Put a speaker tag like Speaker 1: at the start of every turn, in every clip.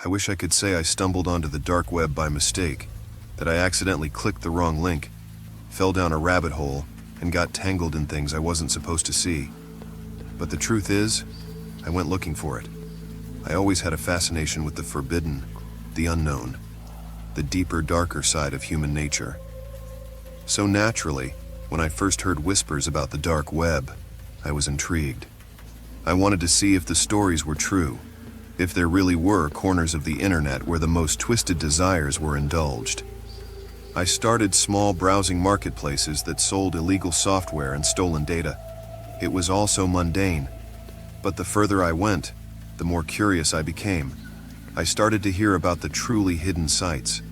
Speaker 1: I wish I could say I stumbled onto the dark web by mistake, that I accidentally clicked the wrong link, fell down a rabbit hole, and got tangled in things I wasn't supposed to see. But the truth is, I went looking for it. I always had a fascination with the forbidden, the unknown, the deeper, darker side of human nature. So naturally, when I first heard whispers about the dark web, I was intrigued. I wanted to see if the stories were true, if there really were corners of the internet where the most twisted desires were indulged. I started small browsing marketplaces that sold illegal software and stolen data. It was all so mundane, but the further I went, the more curious I became. I started to hear about the truly hidden sites,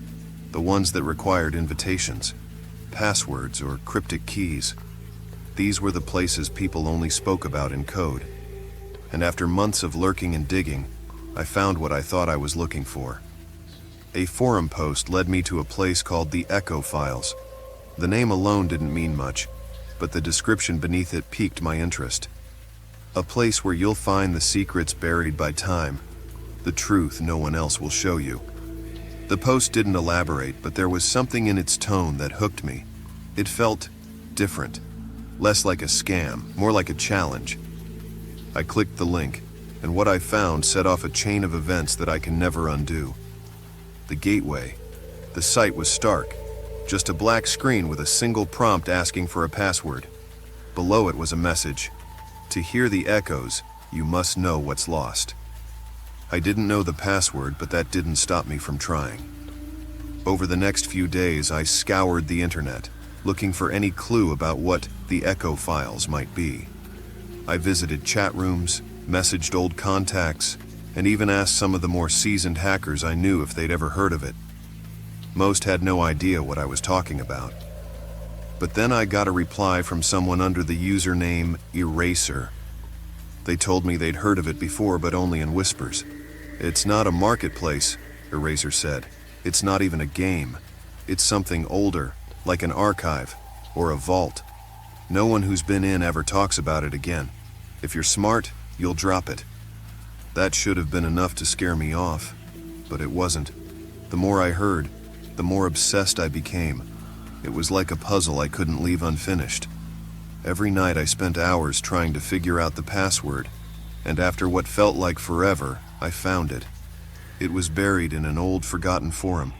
Speaker 1: the ones that required invitations, passwords, or cryptic keys. These were the places people only spoke about in code. And after months of lurking and digging, I found what I thought I was looking for. A forum post led me to a place called the Echo Files. The name alone didn't mean much, but the description beneath it piqued my interest. A place where you'll find the secrets buried by time, the truth no one else will show you. The post didn't elaborate, but there was something in its tone that hooked me. It felt different, less like a scam, more like a challenge. I clicked the link, and what I found set off a chain of events that I can never undo. The gateway. The site was stark, just a black screen with a single prompt asking for a password. Below it was a message: to hear the echoes, you must know what's lost. I didn't know the password, but that didn't stop me from trying. Over the next few days, I scoured the internet, looking for any clue about what the Echo Files might be. I visited chat rooms, messaged old contacts, and even asked some of the more seasoned hackers I knew if they'd ever heard of it. Most had no idea what I was talking about. But then I got a reply from someone under the username Eraser. They told me they'd heard of it before, but only in whispers. It's not a marketplace, Eraser said. It's not even a game. It's something older, like an archive or a vault. No one who's been in ever talks about it again. If you're smart, you'll drop it. That should have been enough to scare me off, but it wasn't. The more I heard, the more obsessed I became. It was like a puzzle I couldn't leave unfinished. Every night I spent hours trying to figure out the password, and after what felt like forever, I found it. It was buried in an old, forgotten forum.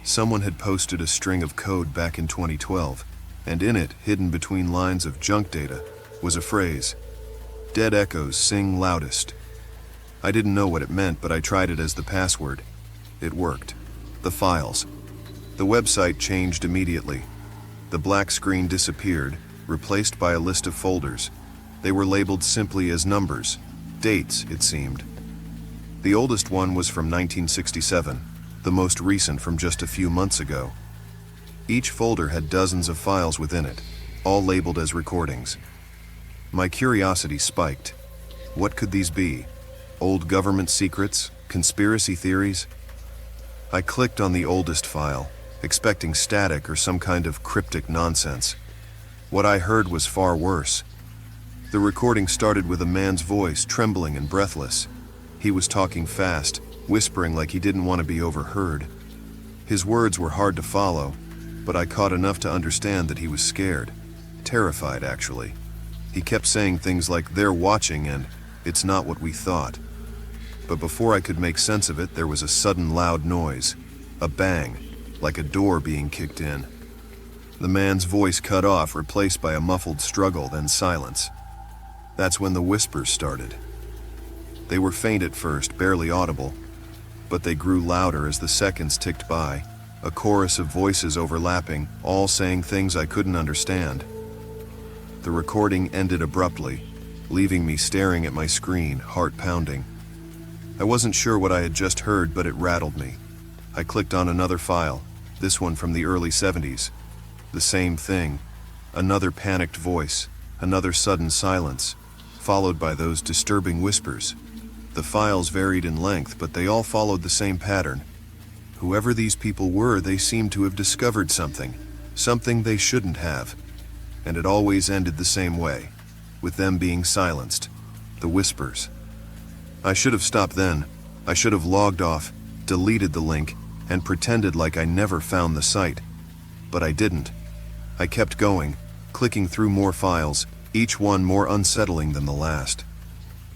Speaker 1: Someone had posted a string of code back in 2012, and in it, hidden between lines of junk data, was a phrase: "Dead echoes sing loudest." I didn't know what it meant, but I tried it as the password. It worked. The files. The website changed immediately. The black screen disappeared, replaced by a list of folders. They were labeled simply as numbers, dates, it seemed. The oldest one was from 1967, the most recent from just a few months ago. Each folder had dozens of files within it, all labeled as recordings. My curiosity spiked. What could these be? Old government secrets? Conspiracy theories? I clicked on the oldest file, expecting static or some kind of cryptic nonsense. What I heard was far worse. The recording started with a man's voice, trembling and breathless. He was talking fast, whispering like he didn't want to be overheard. His words were hard to follow, but I caught enough to understand that he was scared. Terrified, actually. He kept saying things like, "They're watching," and "It's not what we thought." But before I could make sense of it, there was a sudden loud noise. A bang, like a door being kicked in. The man's voice cut off, replaced by a muffled struggle, then silence. That's when the whispers started. They were faint at first, barely audible, but they grew louder as the seconds ticked by, a chorus of voices overlapping, all saying things I couldn't understand. The recording ended abruptly, leaving me staring at my screen, heart pounding. I wasn't sure what I had just heard, but it rattled me. I clicked on another file, this one from the early 70s. The same thing. Another panicked voice, another sudden silence, followed by those disturbing whispers. The files varied in length, but they all followed the same pattern. Whoever these people were, they seemed to have discovered something they shouldn't have. And it always ended the same way, with them being silenced. The whispers. I should have stopped then, I should have logged off, deleted the link, and pretended like I never found the site. But I didn't. I kept going, clicking through more files, each one more unsettling than the last.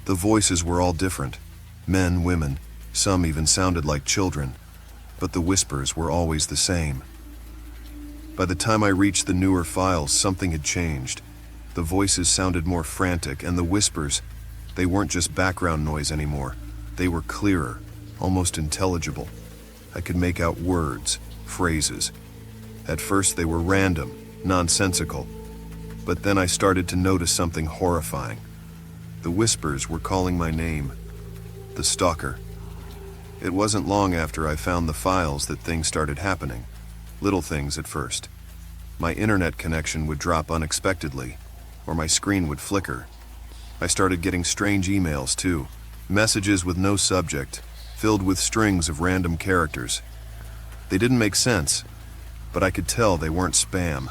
Speaker 1: The voices were all different. Men, women, some even sounded like children. But the whispers were always the same. By the time I reached the newer files, something had changed. The voices sounded more frantic, and the whispers, they weren't just background noise anymore. They were clearer, almost intelligible. I could make out words, phrases. At first they were random, nonsensical. But then I started to notice something horrifying. The whispers were calling my name. The stalker. It wasn't long after I found the files that things started happening. Little things at first. My internet connection would drop unexpectedly, or my screen would flicker. I started getting strange emails too. Messages with no subject, filled with strings of random characters. They didn't make sense, but I could tell they weren't spam.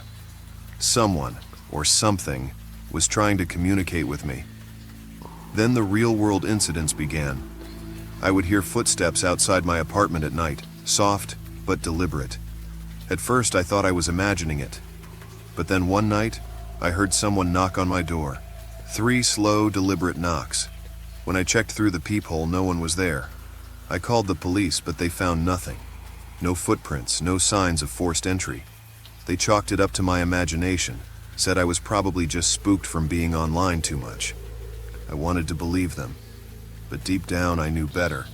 Speaker 1: Someone, or something, was trying to communicate with me. Then the real-world incidents began. I would hear footsteps outside my apartment at night, soft but deliberate. At first I thought I was imagining it. But then one night, I heard someone knock on my door. 3 slow, deliberate knocks. When I checked through the peephole, no one was there. I called the police, but they found nothing. No footprints, no signs of forced entry. They chalked it up to my imagination, said I was probably just spooked from being online too much. I wanted to believe them, but deep down I knew better.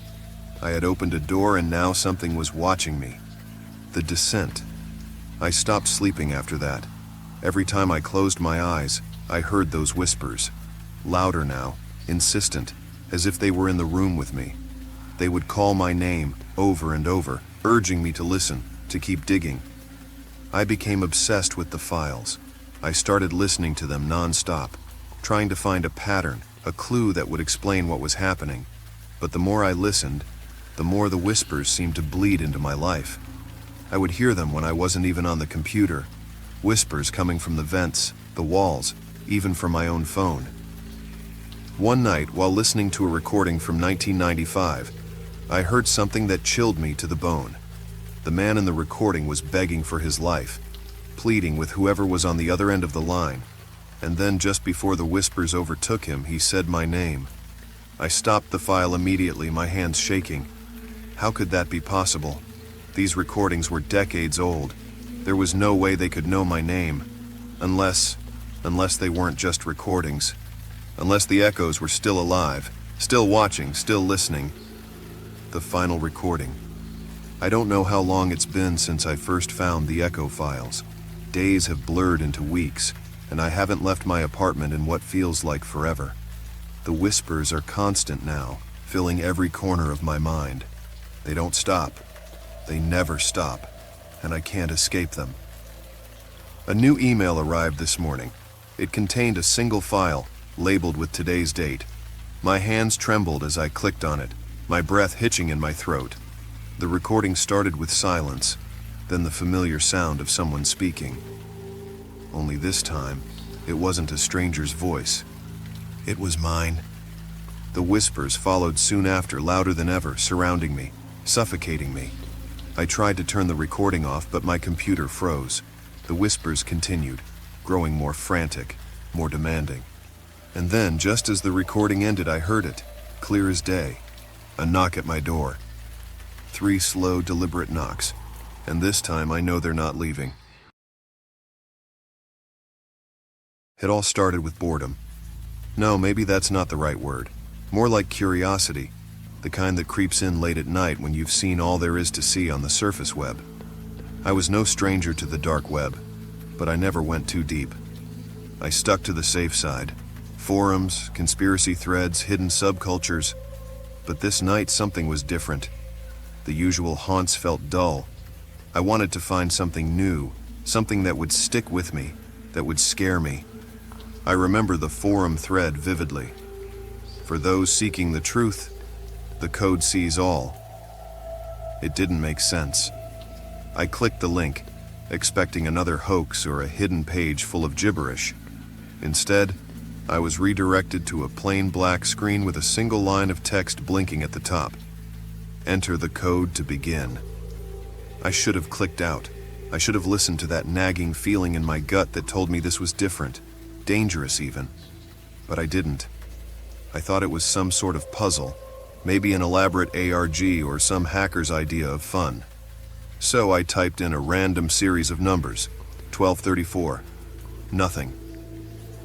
Speaker 1: I had opened a door and now something was watching me. The descent. I stopped sleeping after that. Every time I closed my eyes, I heard those whispers. Louder now, insistent, as if they were in the room with me. They would call my name over and over, urging me to listen, to keep digging. I became obsessed with the files. I started listening to them non-stop, trying to find a pattern, a clue that would explain what was happening. But the more I listened, the more the whispers seemed to bleed into my life. I would hear them when I wasn't even on the computer. Whispers coming from the vents, the walls, even from my own phone. One night, while listening to a recording from 1995, I heard something that chilled me to the bone. The man in the recording was begging for his life, pleading with whoever was on the other end of the line. And then, just before the whispers overtook him, he said my name. I stopped the file immediately, my hands shaking. How could that be possible? These recordings were decades old. There was no way they could know my name. Unless they weren't just recordings. Unless the echoes were still alive, still watching, still listening. The final recording. I don't know how long it's been since I first found the echo files. Days have blurred into weeks, and I haven't left my apartment in what feels like forever. The whispers are constant now, filling every corner of my mind. They don't stop. They never stop, and I can't escape them. A new email arrived this morning. It contained a single file, labeled with today's date. My hands trembled as I clicked on it, my breath hitching in my throat. The recording started with silence, then the familiar sound of someone speaking. Only this time, it wasn't a stranger's voice. It was mine. The whispers followed soon after, louder than ever, surrounding me, suffocating me. I tried to turn the recording off, but my computer froze. The whispers continued, growing more frantic, more demanding. And then, just as the recording ended, I heard it, clear as day. A knock at my door. 3 slow, deliberate knocks. And this time I know they're not leaving. It all started with boredom. No, maybe that's not the right word. More like curiosity. The kind that creeps in late at night when you've seen all there is to see on the surface web. I was no stranger to the dark web, but I never went too deep. I stuck to the safe side. Forums, conspiracy threads, hidden subcultures. But this night something was different. The usual haunts felt dull. I wanted to find something new, something that would stick with me, that would scare me. I remember the forum thread vividly. For those seeking the truth, the code sees all. It didn't make sense. I clicked the link, expecting another hoax or a hidden page full of gibberish. Instead, I was redirected to a plain black screen with a single line of text blinking at the top. Enter the code to begin. I should have clicked out. I should have listened to that nagging feeling in my gut that told me this was different, dangerous even. But I didn't. I thought it was some sort of puzzle, maybe an elaborate ARG or some hacker's idea of fun. So I typed in a random series of numbers, 1234. Nothing.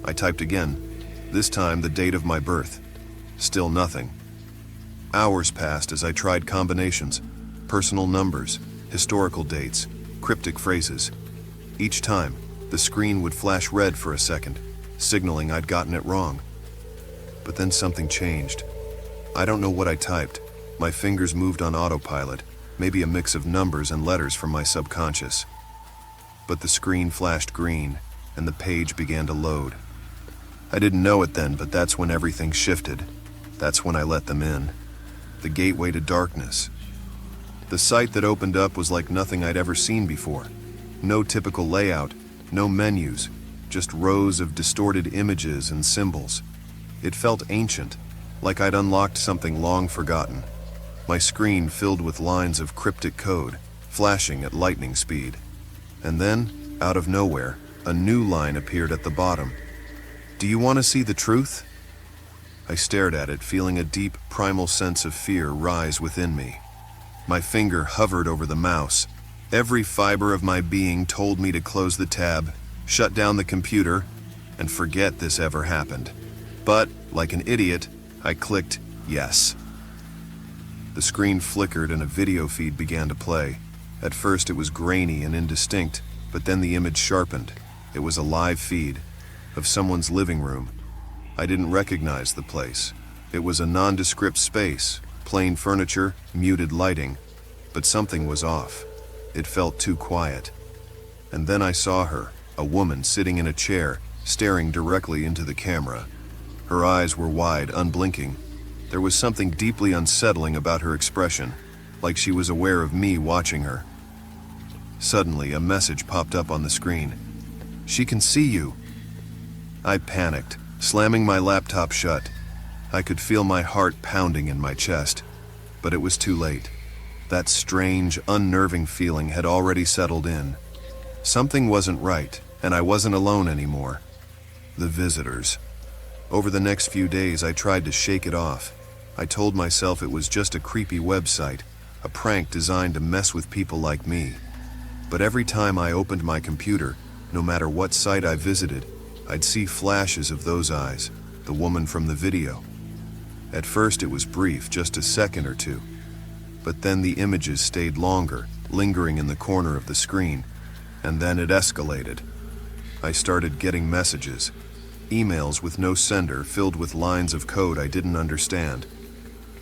Speaker 1: I typed again, this time the date of my birth. Still nothing. Hours passed as I tried combinations, personal numbers, historical dates, cryptic phrases. Each time, the screen would flash red for a second, signaling I'd gotten it wrong. But then something changed. I don't know what I typed. My fingers moved on autopilot, maybe a mix of numbers and letters from my subconscious. But the screen flashed green, and the page began to load. I didn't know it then, but that's when everything shifted. That's when I let them in. The gateway to darkness. The site that opened up was like nothing I'd ever seen before. No typical layout, no menus, just rows of distorted images and symbols. It felt ancient, like I'd unlocked something long forgotten. My screen filled with lines of cryptic code, flashing at lightning speed. And then, out of nowhere, a new line appeared at the bottom. Do you want to see the truth? I stared at it, feeling a deep, primal sense of fear rise within me. My finger hovered over the mouse. Every fiber of my being told me to close the tab, shut down the computer, and forget this ever happened. But, like an idiot, I clicked yes. The screen flickered and a video feed began to play. At first it was grainy and indistinct, but then the image sharpened. It was a live feed of someone's living room. I didn't recognize the place. It was a nondescript space, plain furniture, muted lighting, but something was off. It felt too quiet. And then I saw her, a woman sitting in a chair, staring directly into the camera. Her eyes were wide, unblinking. There was something deeply unsettling about her expression, like she was aware of me watching her. Suddenly, a message popped up on the screen. "She can see you." I panicked, slamming my laptop shut. I could feel my heart pounding in my chest, but it was too late. That strange, unnerving feeling had already settled in. Something wasn't right, and I wasn't alone anymore. The visitors. Over the next few days, I tried to shake it off. I told myself it was just a creepy website, a prank designed to mess with people like me. But every time I opened my computer, no matter what site I visited, I'd see flashes of those eyes, the woman from the video. At first it was brief, just a second or two. But then the images stayed longer, lingering in the corner of the screen, and then it escalated. I started getting messages, emails with no sender filled with lines of code I didn't understand.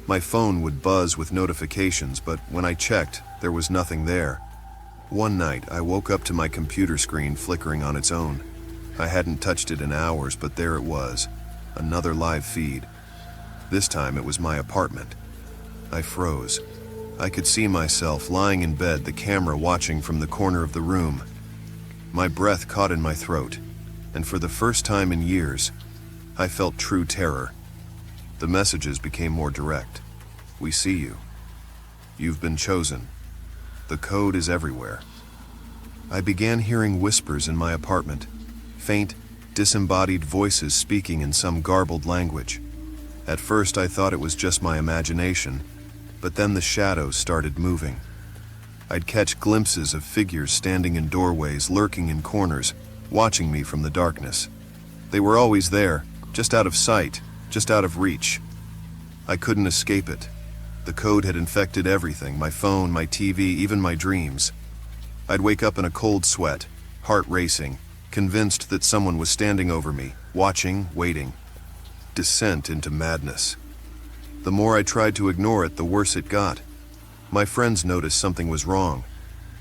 Speaker 1: My phone would buzz with notifications, but when I checked, there was nothing there. One night, I woke up to my computer screen flickering on its own. I hadn't touched it in hours, but there it was, another live feed. This time it was my apartment. I froze. I could see myself lying in bed, the camera watching from the corner of the room. My breath caught in my throat, and for the first time in years, I felt true terror. The messages became more direct. "We see you. You've been chosen. The code is everywhere." I began hearing whispers in my apartment, faint, disembodied voices speaking in some garbled language. At first I thought it was just my imagination, but then the shadows started moving. I'd catch glimpses of figures standing in doorways, lurking in corners, watching me from the darkness. They were always there, just out of sight, just out of reach. I couldn't escape it. The code had infected everything, my phone, my TV, even my dreams. I'd wake up in a cold sweat, heart racing, convinced that someone was standing over me, watching, waiting. Descent into madness. The more I tried to ignore it, the worse it got. My friends noticed something was wrong.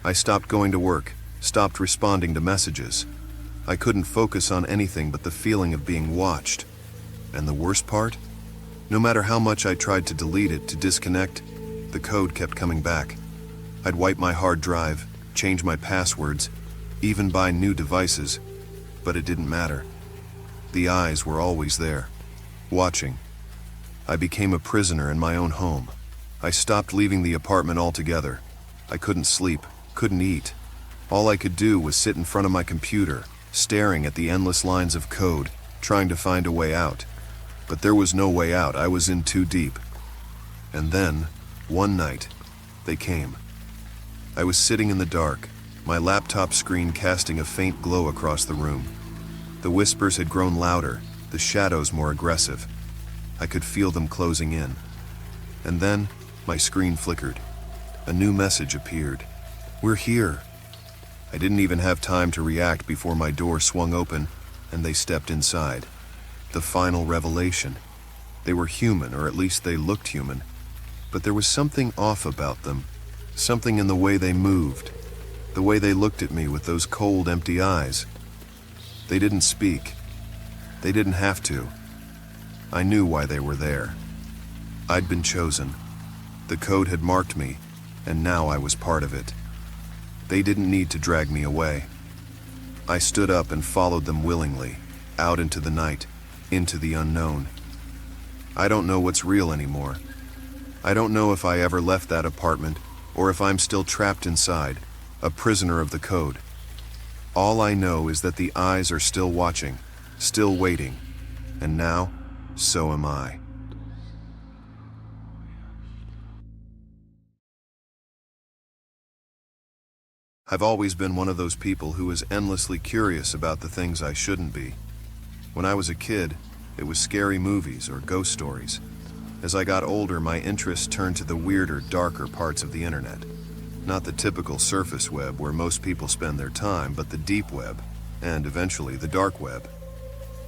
Speaker 1: I stopped going to work, stopped responding to messages. I couldn't focus on anything but the feeling of being watched. And the worst part? No matter how much I tried to delete it, to disconnect, the code kept coming back. I'd wipe my hard drive, change my passwords, even buy new devices, but it didn't matter. The eyes were always there, watching. I became a prisoner in my own home, I stopped leaving the apartment altogether. I couldn't sleep, couldn't eat. All I could do was sit in front of my computer, staring at the endless lines of code, trying to find a way out. But there was no way out. I was in too deep. And then, one night, they came. I was sitting in the dark, my laptop screen casting a faint glow across the room. The whispers had grown louder, the shadows more aggressive. I could feel them closing in. And then, my screen flickered. A new message appeared. "We're here." I didn't even have time to react before my door swung open and they stepped inside. The final revelation. They were human, or at least they looked human. But there was something off about them. Something in the way they moved. The way they looked at me with those cold, empty eyes. They didn't speak. They didn't have to. I knew why they were there. I'd been chosen. The code had marked me, and now I was part of it. They didn't need to drag me away. I stood up and followed them willingly, out into the night, into the unknown. I don't know what's real anymore. I don't know if I ever left that apartment, or if I'm still trapped inside, a prisoner of the code. All I know is that the eyes are still watching, still waiting, and now, so am I. I've always been one of those people who is endlessly curious about the things I shouldn't be. When I was a kid, it was scary movies or ghost stories. As I got older, my interests turned to the weirder, darker parts of the internet. Not the typical surface web where most people spend their time, but the deep web, and eventually the dark web.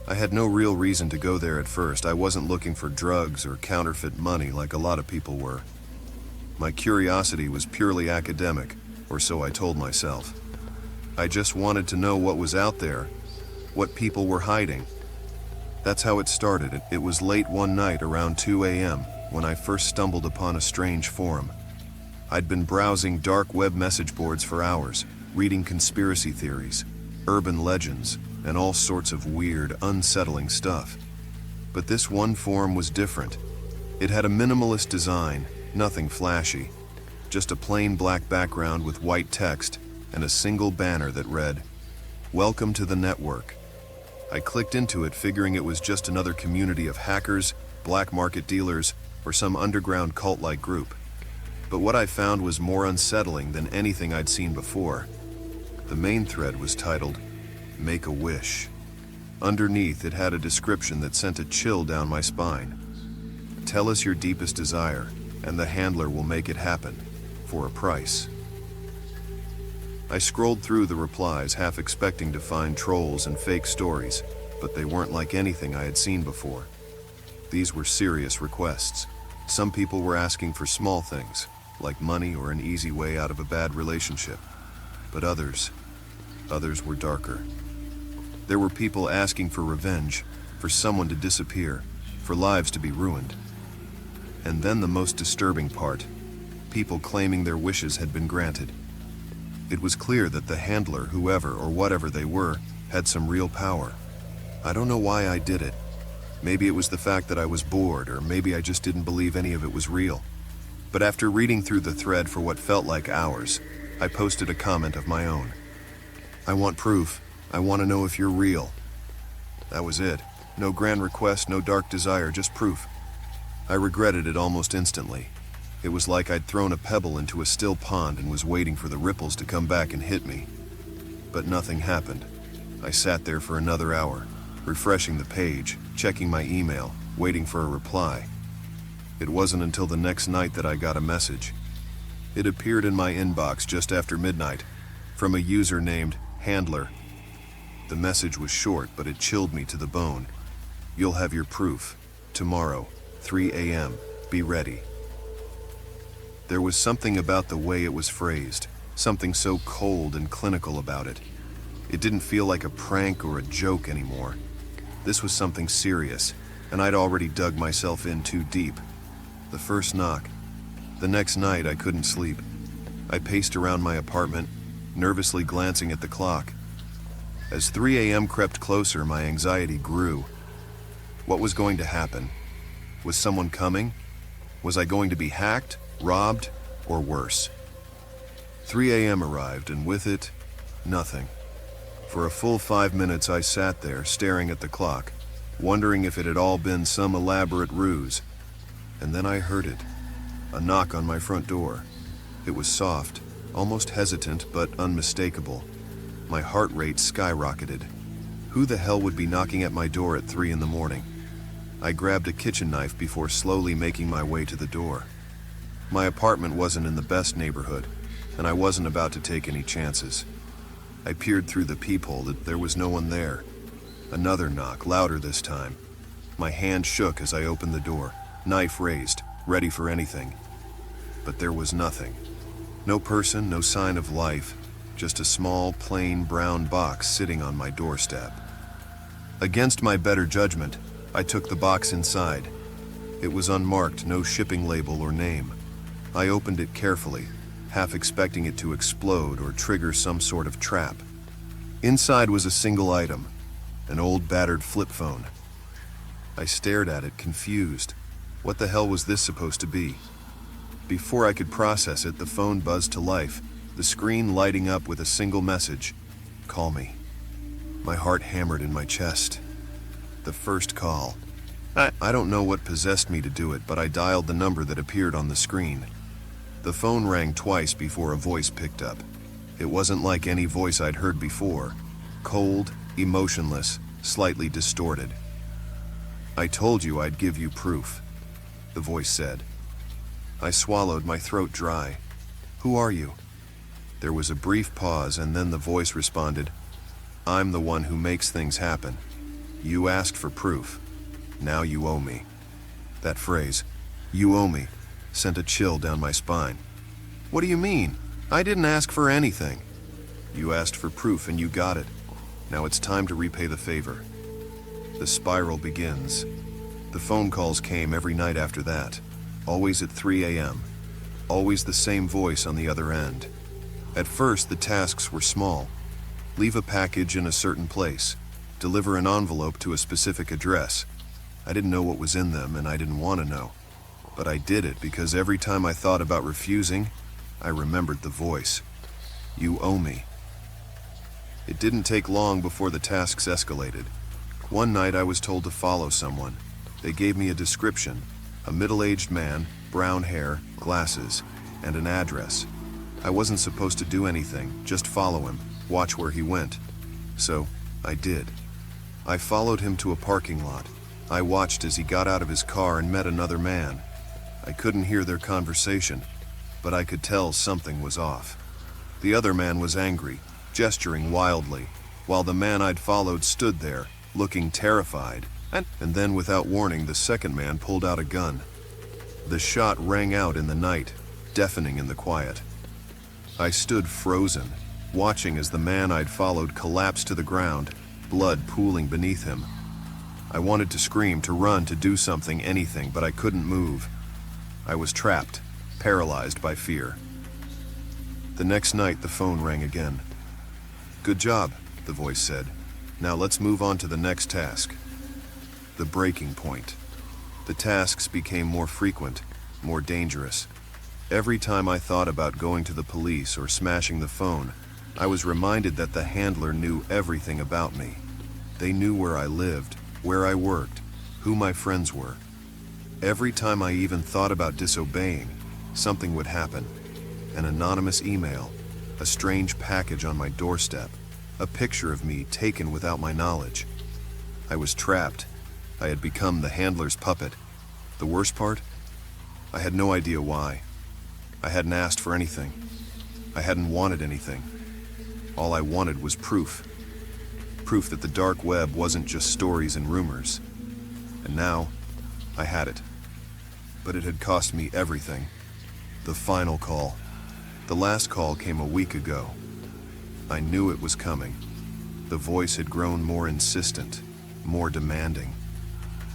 Speaker 1: I had no real reason to go there at first. I wasn't looking for drugs or counterfeit money like a lot of people were. My curiosity was purely academic, or so I told myself. I just wanted to know what was out there, what people were hiding. That's how it started. It was late one night around 2 a.m. when I first stumbled upon a strange forum. I'd been browsing dark web message boards for hours, reading conspiracy theories, urban legends, and all sorts of weird, unsettling stuff. But this one forum was different. It had a minimalist design, nothing flashy. Just a plain black background with white text and a single banner that read, "Welcome to the network." I clicked into it figuring it was just another community of hackers, black market dealers, or some underground cult-like group. But what I found was more unsettling than anything I'd seen before. The main thread was titled, "Make a Wish." Underneath, it had a description that sent a chill down my spine. "Tell us your deepest desire, and the handler will make it happen. For a price." I scrolled through the replies, half expecting to find trolls and fake stories, but they weren't like anything I had seen before. These were serious requests. Some people were asking for small things, like money or an easy way out of a bad relationship. But others were darker. There were people asking for revenge, for someone to disappear, for lives to be ruined. And then the most disturbing part, people claiming their wishes had been granted. It was clear that the handler, whoever or whatever they were, had some real power. I don't know why I did it. Maybe it was the fact that I was bored, or maybe I just didn't believe any of it was real. But after reading through the thread for what felt like hours, I posted a comment of my own. "I want proof. I want to know if you're real." That was it. No grand request, no dark desire, just proof. I regretted it almost instantly. It was like I'd thrown a pebble into a still pond and was waiting for the ripples to come back and hit me. But nothing happened. I sat there for another hour, refreshing the page, checking my email, waiting for a reply. It wasn't until the next night that I got a message. It appeared in my inbox just after midnight, from a user named Handler. The message was short, but it chilled me to the bone. "You'll have your proof. Tomorrow, 3 a.m. Be ready." There was something about the way it was phrased, something so cold and clinical about it. It didn't feel like a prank or a joke anymore. This was something serious, and I'd already dug myself in too deep. The first knock. The next night I couldn't sleep. I paced around my apartment, nervously glancing at the clock. As 3 a.m. crept closer, my anxiety grew. What was going to happen? Was someone coming? Was I going to be hacked, robbed, or worse? 3 a.m. arrived, and with it, nothing. For a full 5 minutes I sat there, staring at the clock, wondering if it had all been some elaborate ruse. And then I heard it. A knock on my front door. It was soft, almost hesitant, but unmistakable. My heart rate skyrocketed. Who the hell would be knocking at my door at 3 in the morning? I grabbed a kitchen knife before slowly making my way to the door. My apartment wasn't in the best neighborhood, and I wasn't about to take any chances. I peered through the peephole, that there was no one there. Another knock, louder this time. My hand shook as I opened the door, knife raised, ready for anything. But there was nothing. No person, no sign of life, just a small, plain brown box sitting on my doorstep. Against my better judgment, I took the box inside. It was unmarked, no shipping label or name. I opened it carefully, half expecting it to explode or trigger some sort of trap. Inside was a single item, an old battered flip phone. I stared at it, confused. What the hell was this supposed to be? Before I could process it, the phone buzzed to life, the screen lighting up with a single message: "Call me." My heart hammered in my chest. The first call. I don't know what possessed me to do it, but I dialed the number that appeared on the screen. The phone rang twice before a voice picked up. It wasn't like any voice I'd heard before. Cold, emotionless, slightly distorted. "I told you I'd give you proof," the voice said. I swallowed, my throat dry. "Who are you?" There was a brief pause, and then the voice responded, "I'm the one who makes things happen. You asked for proof. Now you owe me." That phrase, "you owe me," sent a chill down my spine. "What do you mean? I didn't ask for anything." "You asked for proof and you got it. Now it's time to repay the favor." The spiral begins. The phone calls came every night after that, always at 3 a.m., always the same voice on the other end. At first, the tasks were small. Leave a package in a certain place, deliver an envelope to a specific address. I didn't know what was in them, and I didn't want to know. But I did it because every time I thought about refusing, I remembered the voice. "You owe me." It didn't take long before the tasks escalated. One night I was told to follow someone. They gave me a description: a middle-aged man, brown hair, glasses, and an address. I wasn't supposed to do anything, just follow him, watch where he went. So, I did. I followed him to a parking lot. I watched as he got out of his car and met another man. I couldn't hear their conversation, but I could tell something was off. The other man was angry, gesturing wildly, while the man I'd followed stood there, looking terrified. And then, without warning, the second man pulled out a gun. The shot rang out in the night, deafening in the quiet. I stood frozen, watching as the man I'd followed collapsed to the ground, blood pooling beneath him. I wanted to scream, to run, to do something, anything, but I couldn't move. I was trapped, paralyzed by fear. The next night, the phone rang again. "Good job," the voice said. "Now let's move on to the next task." The breaking point. The tasks became more frequent, more dangerous. Every time I thought about going to the police or smashing the phone, I was reminded that the handler knew everything about me. They knew where I lived, where I worked, who my friends were. Every time I even thought about disobeying, something would happen. An anonymous email, a strange package on my doorstep, a picture of me taken without my knowledge. I was trapped. I had become the handler's puppet. The worst part? I had no idea why. I hadn't asked for anything. I hadn't wanted anything. All I wanted was proof. Proof that the dark web wasn't just stories and rumors. And now, I had it. But it had cost me everything. The final call. The last call came a week ago. I knew it was coming. The voice had grown more insistent, more demanding.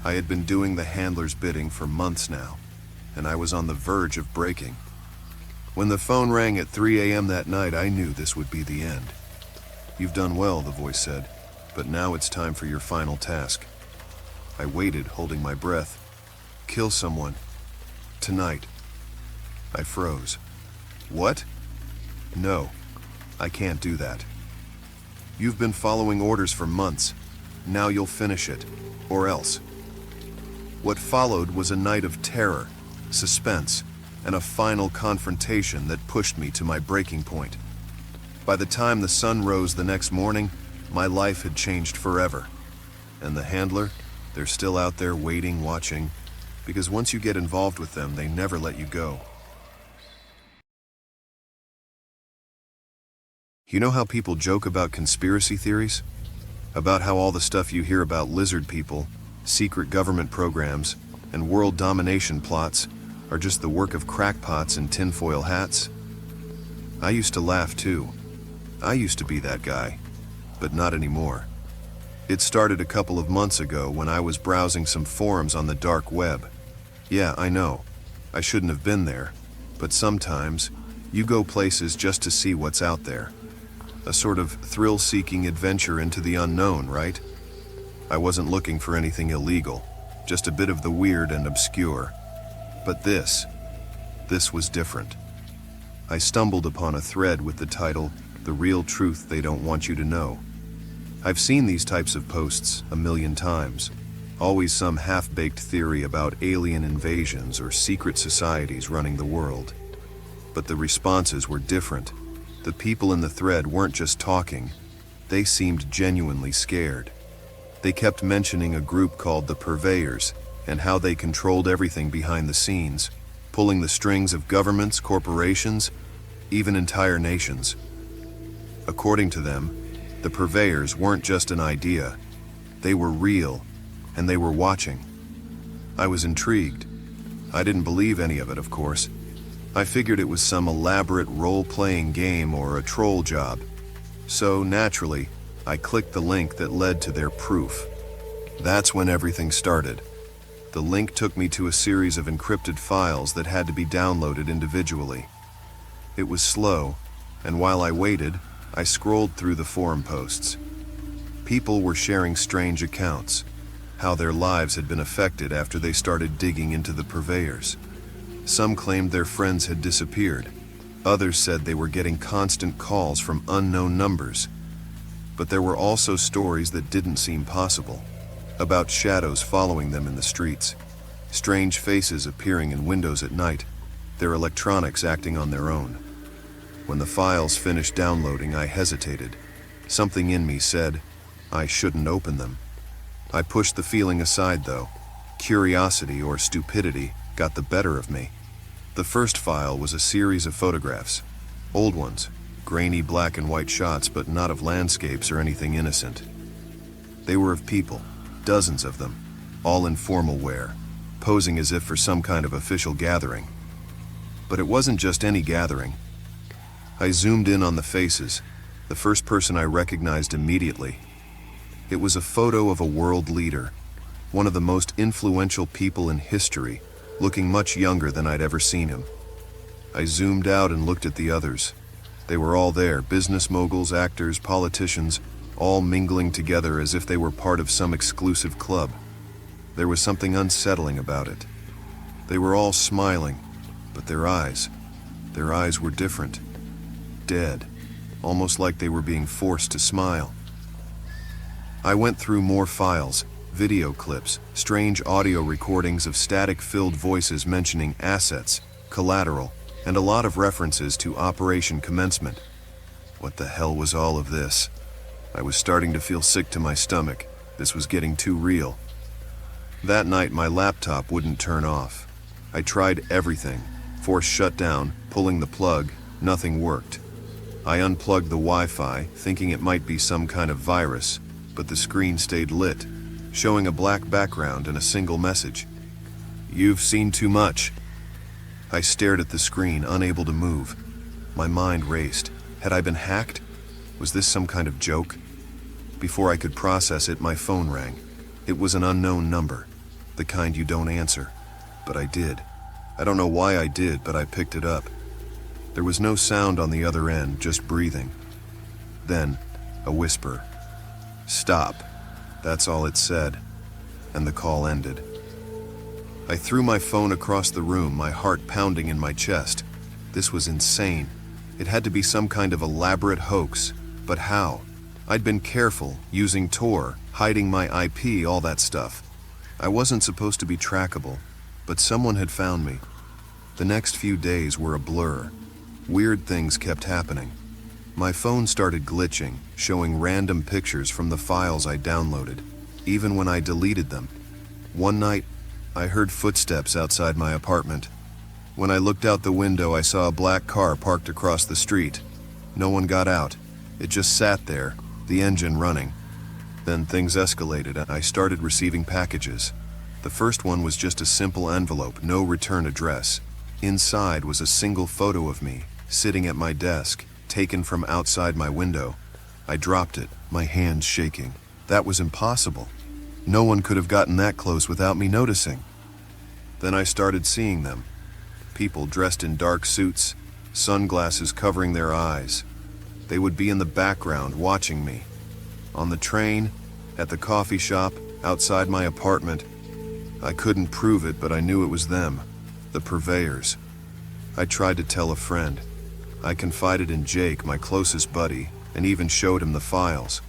Speaker 1: I had been doing the handler's bidding for months now, and I was on the verge of breaking. When the phone rang at 3 a.m. that night, I knew this would be the end. "You've done well," the voice said, "but now it's time for your final task." I waited, holding my breath. "Kill someone." Tonight. I froze. What? No, I can't do that. You've been following orders for months. Now you'll finish it, or else. What followed was a night of terror, suspense, and a final confrontation that pushed me to my breaking point. By the time the sun rose the next morning, my life had changed forever. And the handler, they're still out there waiting, watching, because once you get involved with them, they never let you go. You know how people joke about conspiracy theories? About how all the stuff you hear about lizard people, secret government programs, and world domination plots are just the work of crackpots in tinfoil hats? I used to laugh too. I used to be that guy, but not anymore. It started a couple of months ago when I was browsing some forums on the dark web. Yeah, I know, I shouldn't have been there, but sometimes you go places just to see what's out there. A sort of thrill-seeking adventure into the unknown, right? I wasn't looking for anything illegal, just a bit of the weird and obscure. But this was different. I stumbled upon a thread with the title, "The Real Truth They Don't Want You to Know." I've seen these types of posts a million times. Always some half-baked theory about alien invasions or secret societies running the world. But the responses were different. The people in the thread weren't just talking, they seemed genuinely scared. They kept mentioning a group called the Purveyors and how they controlled everything behind the scenes, pulling the strings of governments, corporations, even entire nations. According to them, the Purveyors weren't just an idea, they were real, and they were watching. I was intrigued. I didn't believe any of it, of course. I figured it was some elaborate role-playing game or a troll job. So, naturally, I clicked the link that led to their proof. That's when everything started. The link took me to a series of encrypted files that had to be downloaded individually. It was slow, and while I waited, I scrolled through the forum posts. People were sharing strange accounts, how their lives had been affected after they started digging into the Purveyors. Some claimed their friends had disappeared. Others said they were getting constant calls from unknown numbers. But there were also stories that didn't seem possible, about shadows following them in the streets, strange faces appearing in windows at night, their electronics acting on their own. When the files finished downloading, I hesitated. Something in me said, I shouldn't open them. I pushed the feeling aside though. Curiosity or stupidity got the better of me. The first file was a series of photographs. Old ones, grainy black and white shots, but not of landscapes or anything innocent. They were of people, dozens of them, all in formal wear, posing as if for some kind of official gathering. But it wasn't just any gathering. I zoomed in on the faces, the first person I recognized immediately. It was a photo of a world leader, one of the most influential people in history, looking much younger than I'd ever seen him. I zoomed out and looked at the others. They were all there, business moguls, actors, politicians, all mingling together as if they were part of some exclusive club. There was something unsettling about it. They were all smiling, but their eyes were different. Dead, almost like they were being forced to smile. I went through more files, video clips, strange audio recordings of static-filled voices mentioning assets, collateral, and a lot of references to Operation Commencement. What the hell was all of this? I was starting to feel sick to my stomach. This was getting too real. That night, my laptop wouldn't turn off. I tried everything. Force shutdown, pulling the plug, nothing worked. I unplugged the Wi-Fi, thinking it might be some kind of virus, but the screen stayed lit, showing a black background and a single message. You've seen too much. I stared at the screen, unable to move. My mind raced. Had I been hacked? Was this some kind of joke? Before I could process it, my phone rang. It was an unknown number, the kind you don't answer. But I did. I don't know why I did, but I picked it up. There was no sound on the other end, just breathing. Then, a whisper. Stop. That's all it said, and the call ended. I threw my phone across the room, my heart pounding in my chest. This was insane. It had to be some kind of elaborate hoax, but how? I'd been careful, using Tor, hiding my IP, all that stuff. I wasn't supposed to be trackable, but someone had found me. The next few days were a blur. Weird things kept happening. My phone started glitching, showing random pictures from the files I downloaded, even when I deleted them. One night, I heard footsteps outside my apartment. When I looked out the window, I saw a black car parked across the street. No one got out. It just sat there, the engine running. Then things escalated and I started receiving packages. The first one was just a simple envelope, no return address. Inside was a single photo of me, sitting at my desk, taken from outside my window. I dropped it, my hands shaking. That was impossible. No one could have gotten that close without me noticing. Then I started seeing them. People dressed in dark suits, sunglasses covering their eyes. They would be in the background watching me. On the train, at the coffee shop, outside my apartment. I couldn't prove it, but I knew it was them, the purveyors. I tried to tell a friend. I confided in Jake, my closest buddy, and even showed him the files.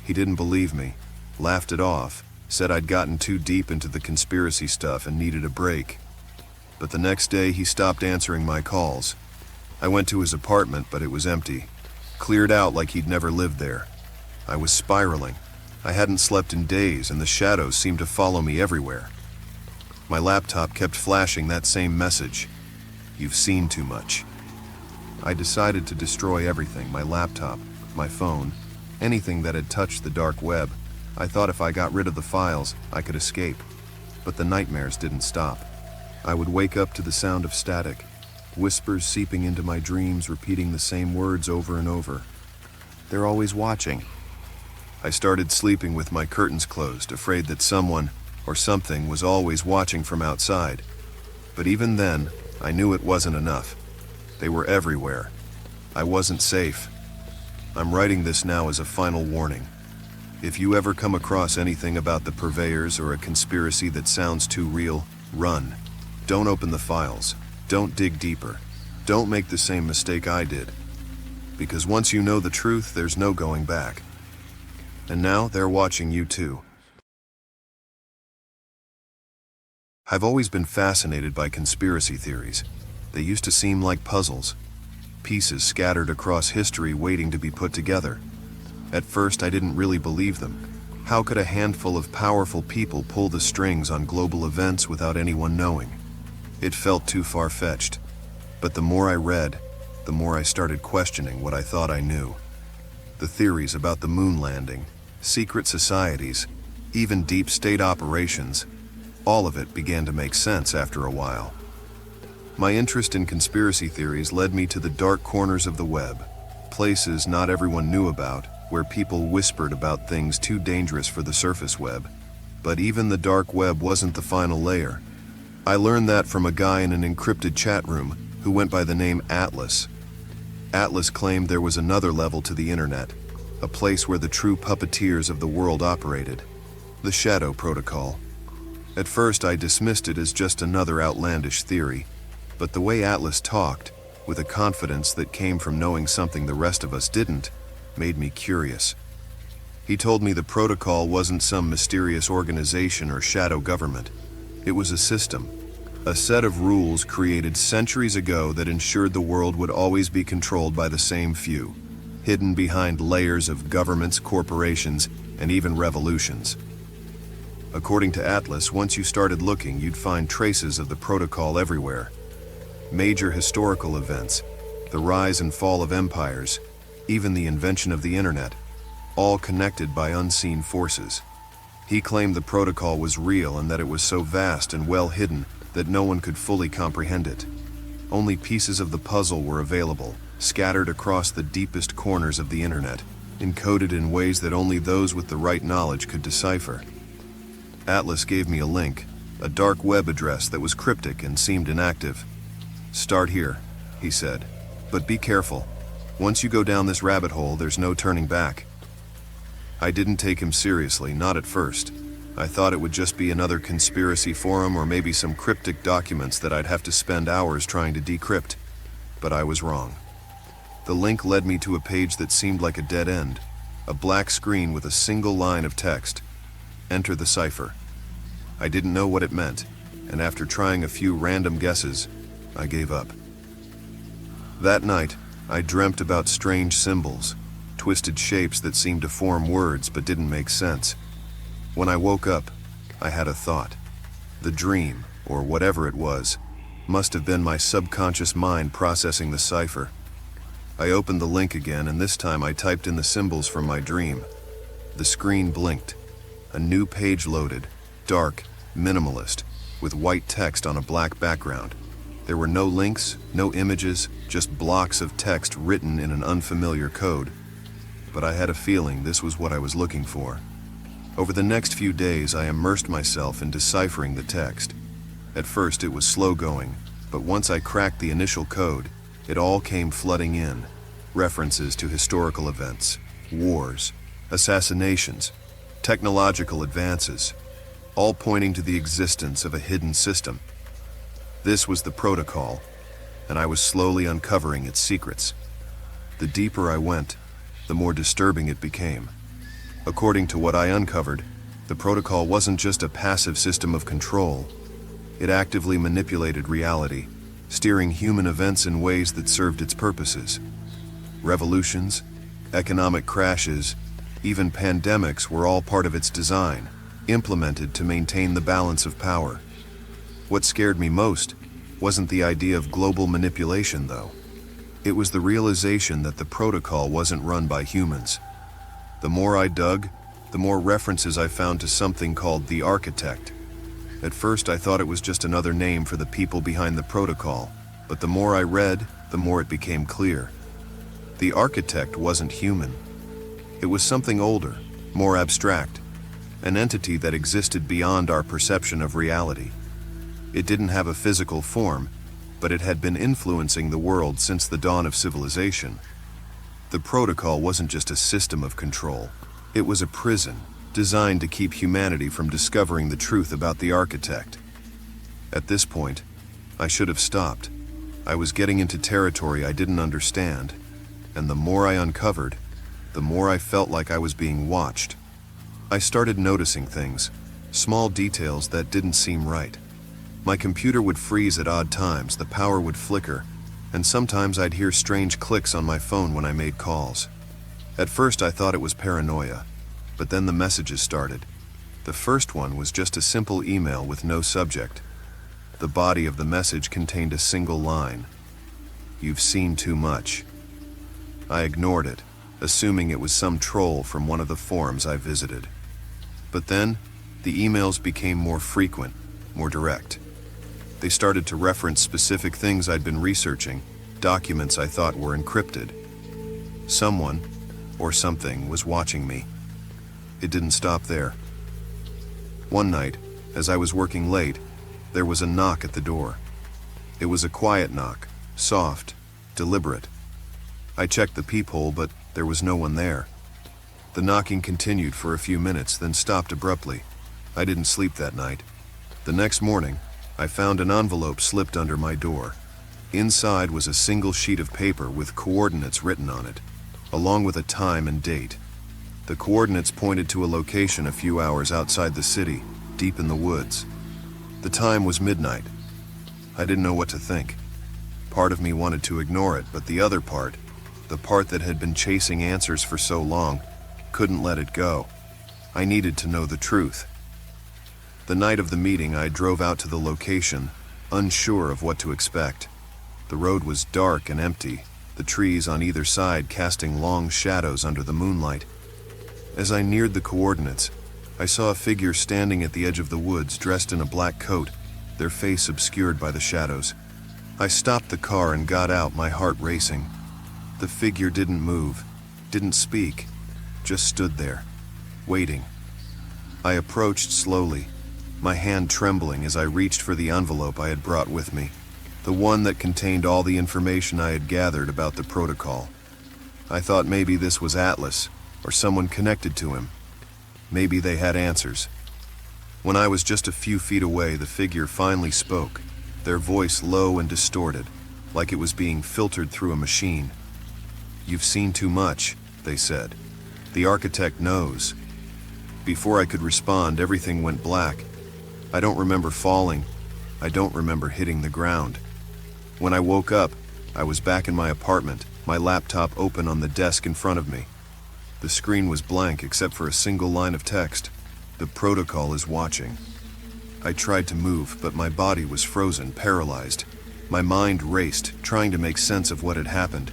Speaker 1: He didn't believe me, laughed it off, said I'd gotten too deep into the conspiracy stuff and needed a break. But the next day he stopped answering my calls. I went to his apartment, but it was empty. Cleared out like he'd never lived there. I was spiraling. I hadn't slept in days, and the shadows seemed to follow me everywhere. My laptop kept flashing that same message. You've seen too much. I decided to destroy everything, my laptop, my phone, anything that had touched the dark web. I thought if I got rid of the files, I could escape. But the nightmares didn't stop. I would wake up to the sound of static, whispers seeping into my dreams, repeating the same words over and over. They're always watching. I started sleeping with my curtains closed, afraid that someone or something was always watching from outside. But even then, I knew it wasn't enough. They were everywhere. I wasn't safe. I'm writing this now as a final warning. If you ever come across anything about the purveyors or a conspiracy that sounds too real, run. Don't open the files. Don't dig deeper. Don't make the same mistake I did. Because once you know the truth, there's no going back. And now they're watching you too. I've always been fascinated by conspiracy theories. They used to seem like puzzles, pieces scattered across history waiting to be put together. At first, I didn't really believe them. How could a handful of powerful people pull the strings on global events without anyone knowing? It felt too far-fetched. But the more I read, the more I started questioning what I thought I knew. The theories about the moon landing, secret societies, even deep state operations, all of it began to make sense after a while. My interest in conspiracy theories led me to the dark corners of the web, places not everyone knew about, where people whispered about things too dangerous for the surface web. But even the dark web wasn't the final layer. I learned that from a guy in an encrypted chat room who went by the name Atlas. Atlas claimed there was another level to the internet, a place where the true puppeteers of the world operated, the Shadow Protocol. At first I dismissed it as just another outlandish theory, but the way Atlas talked, with a confidence that came from knowing something the rest of us didn't, made me curious. He told me the protocol wasn't some mysterious organization or shadow government. It was a system, a set of rules created centuries ago that ensured the world would always be controlled by the same few, hidden behind layers of governments, corporations, and even revolutions. According to Atlas, once you started looking, you'd find traces of the protocol everywhere. Major historical events, the rise and fall of empires, even the invention of the internet, all connected by unseen forces. He claimed the protocol was real and that it was so vast and well hidden that no one could fully comprehend it. Only pieces of the puzzle were available, scattered across the deepest corners of the internet, encoded in ways that only those with the right knowledge could decipher. Atlas gave me a link, a dark web address that was cryptic and seemed inactive. "Start here," he said, "but be careful. Once you go down this rabbit hole, there's no turning back." I didn't take him seriously, not at first. I thought it would just be another conspiracy forum or maybe some cryptic documents that I'd have to spend hours trying to decrypt. But I was wrong. The link led me to a page that seemed like a dead end, a black screen with a single line of text. Enter the cipher. I didn't know what it meant, and after trying a few random guesses, I gave up. That night, I dreamt about strange symbols, twisted shapes that seemed to form words but didn't make sense. When I woke up, I had a thought. The dream, or whatever it was, must have been my subconscious mind processing the cipher. I opened the link again, and this time I typed in the symbols from my dream. The screen blinked. A new page loaded, dark, minimalist, with white text on a black background. There were no links, no images, just blocks of text written in an unfamiliar code. But I had a feeling this was what I was looking for. Over the next few days, I immersed myself in deciphering the text. At first, it was slow going, but once I cracked the initial code, it all came flooding in. References to historical events, wars, assassinations, technological advances, all pointing to the existence of a hidden system. This was the protocol, and I was slowly uncovering its secrets. The deeper I went, the more disturbing it became. According to what I uncovered, the protocol wasn't just a passive system of control. It actively manipulated reality, steering human events in ways that served its purposes. Revolutions, economic crashes, even pandemics were all part of its design, implemented to maintain the balance of power. What scared me most wasn't the idea of global manipulation, though. It was the realization that the protocol wasn't run by humans. The more I dug, the more references I found to something called the architect. At first, I thought it was just another name for the people behind the protocol, but the more I read, the more it became clear. The architect wasn't human. It was something older, more abstract, an entity that existed beyond our perception of reality. It didn't have a physical form, but it had been influencing the world since the dawn of civilization. The protocol wasn't just a system of control. It was a prison, designed to keep humanity from discovering the truth about the architect. At this point, I should have stopped. I was getting into territory I didn't understand, and the more I uncovered, the more I felt like I was being watched. I started noticing things, small details that didn't seem right. My computer would freeze at odd times, the power would flicker, and sometimes I'd hear strange clicks on my phone when I made calls. At first I thought it was paranoia, but then the messages started. The first one was just a simple email with no subject. The body of the message contained a single line: "You've seen too much." I ignored it, assuming it was some troll from one of the forums I visited. But then, the emails became more frequent, more direct. They started to reference specific things I'd been researching, documents I thought were encrypted. Someone, or something, was watching me. It didn't stop there. One night, as I was working late, there was a knock at the door. It was a quiet knock, soft, deliberate. I checked the peephole, but there was no one there. The knocking continued for a few minutes, then stopped abruptly. I didn't sleep that night. The next morning, I found an envelope slipped under my door. Inside was a single sheet of paper with coordinates written on it, along with a time and date. The coordinates pointed to a location a few hours outside the city, deep in the woods. The time was midnight. I didn't know what to think. Part of me wanted to ignore it, but the other part, the part that had been chasing answers for so long, couldn't let it go. I needed to know the truth. The night of the meeting, I drove out to the location, unsure of what to expect. The road was dark and empty, the trees on either side casting long shadows under the moonlight. As I neared the coordinates, I saw a figure standing at the edge of the woods, dressed in a black coat, their face obscured by the shadows. I stopped the car and got out, my heart racing. The figure didn't move, didn't speak, just stood there, waiting. I approached slowly, my hand trembling as I reached for the envelope I had brought with me, the one that contained all the information I had gathered about the protocol. I thought maybe this was Atlas, or someone connected to him. Maybe they had answers. When I was just a few feet away, the figure finally spoke, their voice low and distorted, like it was being filtered through a machine. "You've seen too much," they said. "The architect knows." Before I could respond, everything went black. I don't remember falling. I don't remember hitting the ground. When I woke up, I was back in my apartment, my laptop open on the desk in front of me. The screen was blank except for a single line of text. "The protocol is watching." I tried to move, but my body was frozen, paralyzed. My mind raced, trying to make sense of what had happened.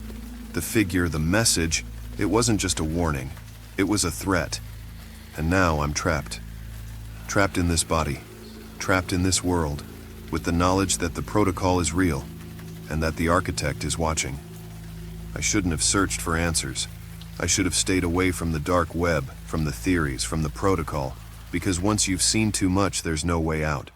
Speaker 1: The figure, the message, it wasn't just a warning. It was a threat. And now I'm trapped. Trapped in this body. Trapped in this world, with the knowledge that the protocol is real, and that the architect is watching. I shouldn't have searched for answers. I should have stayed away from the dark web, from the theories, from the protocol, because once you've seen too much, there's no way out.